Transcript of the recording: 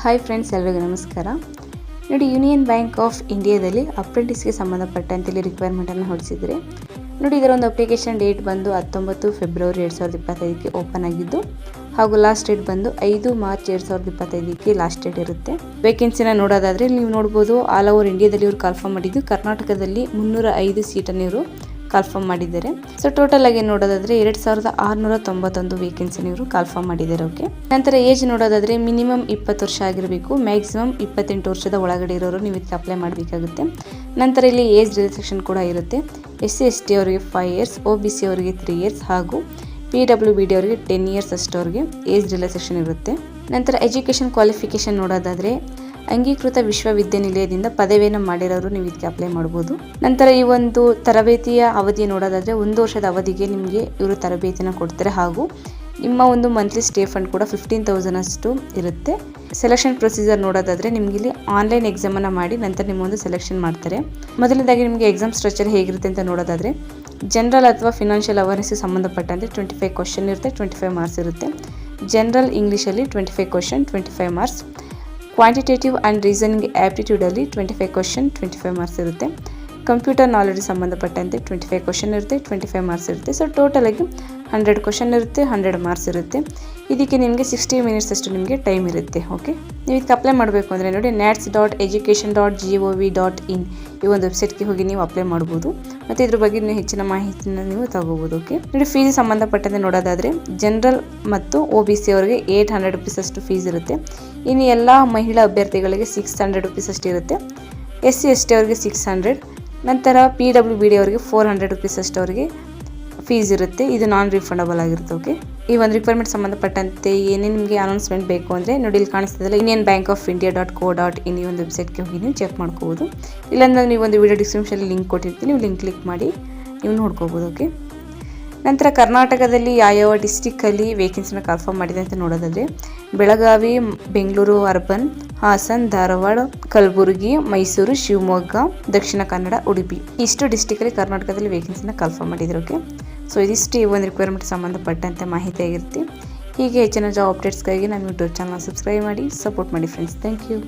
Hi friends, ಎಲ್ಲರಿಗೂ ನಮಸ್ಕಾರ. ನೋಡಿ, ಯೂನಿಯನ್ ಬ್ಯಾಂಕ್ ಆಫ್ ಇಂಡಿಯಾದಲ್ಲಿ ಅಪ್ರೆಂಟಿಸ್ಗೆ ಸಂಬಂಧಪಟ್ಟಂತೆ ಇಲ್ಲಿ ರಿಕ್ವೈರ್ಮೆಂಟನ್ನು ಹೊರಡಿಸಿದರೆ ನೋಡಿ, ಇದರ ಒಂದು ಅಪ್ಲಿಕೇಶನ್ ಡೇಟ್ ಬಂದು 19 ಫೆಬ್ರವರಿ 2025ಕ್ಕೆ ಓಪನ್ ಆಗಿದ್ದು ಹಾಗೂ ಲಾಸ್ಟ್ ಡೇಟ್ ಬಂದು 5 ಮಾರ್ಚ್ 2025ಕ್ಕೆ ಲಾಸ್ಟ್ ಡೇಟ್ ಇರುತ್ತೆ. ವೇಕೆನ್ಸಿನ ನೋಡೋದಾದರೆ ನೀವು ನೋಡ್ಬೋದು, ಆಲ್ ಓವರ್ ಇಂಡಿಯಾದಲ್ಲಿ ಇವರು ಕಾಲ್ಫಾರ್ಮ್ ಮಾಡಿದ್ದು ಕರ್ನಾಟಕದಲ್ಲಿ 305 ಸೀಟನ್ನು ಇವರು ಕಾಲ್ಫಾರ್ಮ್ ಮಾಡಿದ್ದಾರೆ. ಸೊ ಟೋಟಲ್ ಆಗಿ ನೋಡೋದಾದ್ರೆ 2691 ವೇಕೆನ್ಸಿ ಇವರು ಕಾಲ್ಫಾರ್ಮ್ ಮಾಡಿದ್ದಾರೆ. ಓಕೆ, ನಂತರ ಏಜ್ ನೋಡೋದಾದ್ರೆ ಮಿನಿಮಮ್ 20 ವರ್ಷ ಆಗಿರಬೇಕು, ಮ್ಯಾಕ್ಸಿಮಮ್ 28 ವರ್ಷದ ಒಳಗಡೆ ಇರೋರು ನೀವು ಇದಕ್ಕೆ ಅಪ್ಲೈ ಮಾಡಬೇಕಾಗುತ್ತೆ. ನಂತರ ಇಲ್ಲಿ ಏಜ್ ರಿಲ್ಯಾಕ್ಸೇಷನ್ ಕೂಡ ಇರುತ್ತೆ. SC/ST ಅವರಿಗೆ 5 ಇಯರ್ಸ್, OBC ಅವರಿಗೆ 3 ಇಯರ್ಸ್ ಹಾಗೂ PWBD ಅವರಿಗೆ 10 ಇಯರ್ಸ್ ಅಷ್ಟವರೆಗೆ ಏಜ್ ರಿಲ್ಯಾಕ್ಸೇಷನ್ ಇರುತ್ತೆ. ನಂತರ ಎಜುಕೇಷನ್ ಕ್ವಾಲಿಫಿಕೇಶನ್ ನೋಡೋದಾದ್ರೆ ಅಂಗೀಕೃತ ವಿಶ್ವವಿದ್ಯಾನಿಲಯದಿಂದ ಪದವಿಯನ್ನು ಮಾಡಿರೋರು ನೀವು ಇದಕ್ಕೆ ಅಪ್ಲೈ ಮಾಡ್ಬೋದು. ನಂತರ ಈ ಒಂದು ತರಬೇತಿಯ ಅವಧಿ ನೋಡೋದಾದರೆ 1 ವರ್ಷದ ಅವಧಿಗೆ ನಿಮಗೆ ಇವರು ತರಬೇತಿನ ಕೊಡ್ತಾರೆ ಹಾಗೂ ನಿಮ್ಮ ಒಂದು ಮಂತ್ಲಿ ಸ್ಟೇ ಫಂಡ್ ಕೂಡ 15,000 ಅಷ್ಟು ಇರುತ್ತೆ. ಸೆಲೆಕ್ಷನ್ ಪ್ರೊಸೀಜರ್ ನೋಡೋದಾದರೆ ನಿಮಗೆ ಇಲ್ಲಿ ಆನ್ಲೈನ್ ಎಕ್ಸಾಮನ್ನು ಮಾಡಿ ನಂತರ ನಿಮ್ಮೊಂದು ಸೆಲೆಕ್ಷನ್ ಮಾಡ್ತಾರೆ. ಮೊದಲನೇದಾಗಿ ನಿಮಗೆ ಎಕ್ಸಾಮ್ ಸ್ಟ್ರಕ್ಚರ್ ಹೇಗಿರುತ್ತೆ ಅಂತ ನೋಡೋದಾದರೆ ಜನರಲ್ ಅಥವಾ ಫಿನಾನ್ಷಿಯಲ್ ಅವೇರ್ನೆಸ್ಗೆ ಸಂಬಂಧಪಟ್ಟಂತೆ 25 ಕ್ವಶನ್ ಇರುತ್ತೆ, 25 ಮಾರ್ಕ್ಸ್ ಇರುತ್ತೆ. ಜನರಲ್ ಇಂಗ್ಲೀಷಲ್ಲಿ 25 question, 25 marks. Quantitative and reasoning ಆ್ಯಪ್ಟಿಟ್ಯೂಡಲ್ಲಿ 25 ಕ್ವಶನ್, 25 ಮಾರ್ಕ್ಸ್ ಇರುತ್ತೆ. ಕಂಪ್ಯೂಟರ್ ನಾಲೆಡ್ಜ್ ಸಂಬಂಧಪಟ್ಟಂತೆ 25 ಕ್ವಶನ್ ಇರುತ್ತೆ, 25 ಮಾರ್ಕ್ಸ್ ಇರುತ್ತೆ. ಸೊ ಟೋಟಲ್ ಆಗಿ 100 ಕ್ವಶನ್ ಇರುತ್ತೆ, 100 ಮಾರ್ಕ್ಸ್ ಇರುತ್ತೆ. ಇದಕ್ಕೆ ನಿಮಗೆ 60 ಮಿನಿಟ್ಸ್ ಅಷ್ಟು ನಿಮಗೆ ಟೈಮ್ ಇರುತ್ತೆ. ಓಕೆ, ನೀವು ಇದಕ್ಕೆ ಅಪ್ಲೈ ಮಾಡಬೇಕು ಅಂದರೆ ನೋಡಿ, nats.education.gov.in ಈ ಒಂದು ವೆಬ್ಸೈಟ್ಗೆ ಹೋಗಿ ನೀವು ಅಪ್ಲೈ ಮಾಡ್ಬೋದು ಮತ್ತು ಇದ್ರ ಬಗ್ಗೆ ನೀವು ಹೆಚ್ಚಿನ ಮಾಹಿತಿನ ನೀವು ತಗೋಬೋದು. ಓಕೆ, ನೋಡಿ, ಫೀಸ್ ಸಂಬಂಧಪಟ್ಟಂತೆ ನೋಡೋದಾದರೆ ಜನರಲ್ ಮತ್ತು OBC ಅವರಿಗೆ 800 ರುಪೀಸ್ ಅಷ್ಟು ಫೀಸ್ ಇರುತ್ತೆ. ಇನ್ನು ಎಲ್ಲ ಮಹಿಳಾ ಅಭ್ಯರ್ಥಿಗಳಿಗೆ 600 ರುಪೀಸ್ ಅಷ್ಟು ಇರುತ್ತೆ. SC/ST ಅವರಿಗೆ 600. ನಂತರ PWBD ಅವರಿಗೆ 400 ರುಪೀಸ್ ಅಷ್ಟು ಅವರಿಗೆ ಫೀಸ್ ಇರುತ್ತೆ. ಇದು ನಾನ್ ರಿಫಂಡಬಲ್ ಆಗಿರುತ್ತೆ. ಓಕೆ, ಈ ಒಂದು ರಿಕ್ವೈರ್ಮೆಂಟ್ ಸಂಬಂಧಪಟ್ಟಂತೆ ಏನೇ ನಿಮಗೆ ಅನೌನ್ಸ್ಮೆಂಟ್ ಬೇಕು ಅಂದರೆ ನೋಡಿ, ಇಲ್ಲಿ ಕಾಣಿಸ್ತದಲ್ಲ UnionBankOfIndia.co.in ಈ ಒಂದು ವೆಬ್ಸೈಟ್ಗೆ ಹೋಗಿ ನೀವು ಚೆಕ್ ಮಾಡ್ಕೋಬೋದು. ಇಲ್ಲಾಂದ್ರೆ ನೀವು ಒಂದು ವಿಡಿಯೋ ಡಿಸ್ಕ್ರಿಪ್ಷನಲ್ಲಿ ಲಿಂಕ್ ಕೊಟ್ಟಿರ್ತೀನಿ, ನೀವು ಲಿಂಕ್ ಕ್ಲಿಕ್ ಮಾಡಿ ನೀವು ನೋಡ್ಕೋಬೋದು. ಓಕೆ, ನಂತರ ಕರ್ನಾಟಕದಲ್ಲಿ ಯಾವ್ಯಾವ ಡಿಸ್ಟಿಕ್ಕಲ್ಲಿ ವೇಕೆನ್ಸಿನ ಕಾಲ್ಫಾರ್ಮ್ ಮಾಡಿದೆ ಅಂತ ನೋಡೋದಾದರೆ ಬೆಳಗಾವಿ, ಬೆಂಗಳೂರು ಅರ್ಬನ್, ಹಾಸನ್, ಧಾರವಾಡ, ಕಲಬುರಗಿ, ಮೈಸೂರು, ಶಿವಮೊಗ್ಗ, ದಕ್ಷಿಣ ಕನ್ನಡ, ಉಡುಪಿ ಇಷ್ಟು ಡಿಸ್ಟಿಕಲ್ಲಿ ಕರ್ನಾಟಕದಲ್ಲಿ ವೇಕೆನ್ಸಿನ ಕಾಲ್ಫಾರ್ಮ್ ಮಾಡಿದ್ರು. ಓಕೆ, ಸೊ ಇದಿಷ್ಟು ಈ ಒಂದು ರಿಕ್ವೈರ್ಮೆಂಟ್ ಸಂಬಂಧಪಟ್ಟಂತೆ ಮಾಹಿತಿ ಆಗಿರುತ್ತೆ. ಹೀಗೆ ಹೆಚ್ಚಿನ ಜಾಬ್ ಅಪ್ಡೇಟ್ಸ್ಗಾಗಿ ನಮ್ಮ ಯೂಟ್ಯೂಬ್ ಚಾನಲ್ ಸಬ್ಸ್ಕ್ರೈಬ್ ಮಾಡಿ ಸಪೋರ್ಟ್ ಮಾಡಿ ಫ್ರೆಂಡ್ಸ್. Thank you.